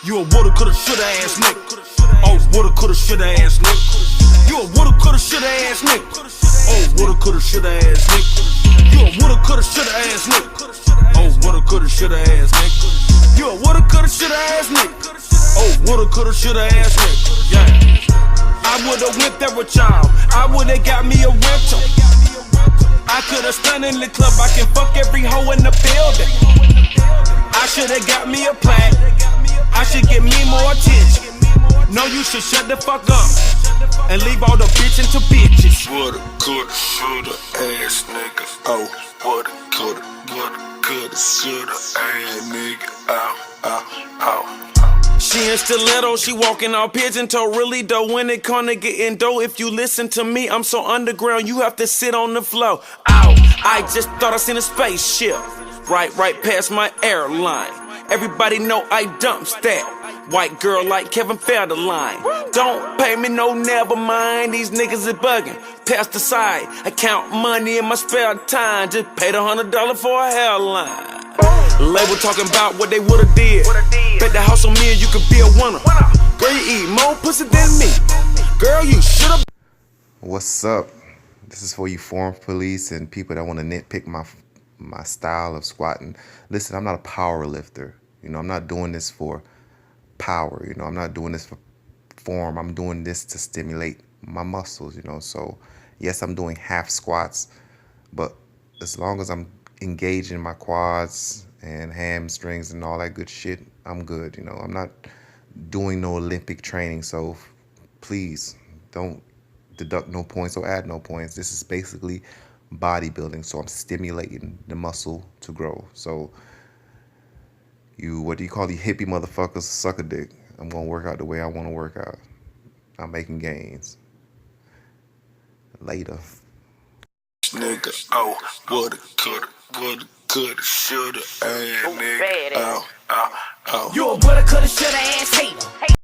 You a woulda, coulda, shoulda ass nigga. Oh, woulda, coulda, shoulda ass nigga. You a woulda, coulda, shoulda ass nigga. Oh, woulda, coulda, shoulda ass nigga. You a woulda, coulda, shoulda ass nigga. Oh, woulda, coulda, shoulda ass nigga. You a woulda, coulda, shoulda ass nigga. Oh, woulda, coulda, shoulda ass nigga. Yeah. I woulda went there with y'all. I woulda got me a rental. I coulda stunned in the club. I can fuck every hoe in the building. I shoulda got me a plaque. I should get me more attention. No, you should shut the fuck up and leave all the bitchin' to bitches. Woulda, coulda, shoulda, ass nigga. Oh, woulda, coulda, shoulda, ass nigga. Ow. She in stiletto, she walking all pigeon toe. Really though, when it come to getting dough, if you listen to me, I'm so underground, you have to sit on the floor. Ow, I just thought I seen a spaceship right past my airline. Everybody know I dumps that. White girl like Kevin Federline. Don't pay me no, never mind. These niggas is bugging. Pass the side. I count money in my spare time. Just paid $100 for a hairline. Label talking about what they woulda did. Bet the house on me and you could be a winner. Girl, you eat more pussy than me. Girl, you shoulda. What's up? This is for you forum police and people that want to nitpick my style of squatting. Listen, I'm not a power lifter. You know, I'm not doing this for power. You know, I'm not doing this for form. I'm doing this to stimulate my muscles, you know. So, yes, I'm doing half squats, but as long as I'm engaging my quads and hamstrings and all that good shit, I'm good, you know. I'm not doing no Olympic training, so please don't deduct no points or add no points. This is basically bodybuilding, so I'm stimulating the muscle to grow. So what do you call the hippie motherfuckers, suck a dick. I'm gonna work out the way I want to work out. I'm making gains. Later. Nigga, oh, woulda, coulda, shoulda, ass nigga. You a woulda, coulda, shoulda ass hater.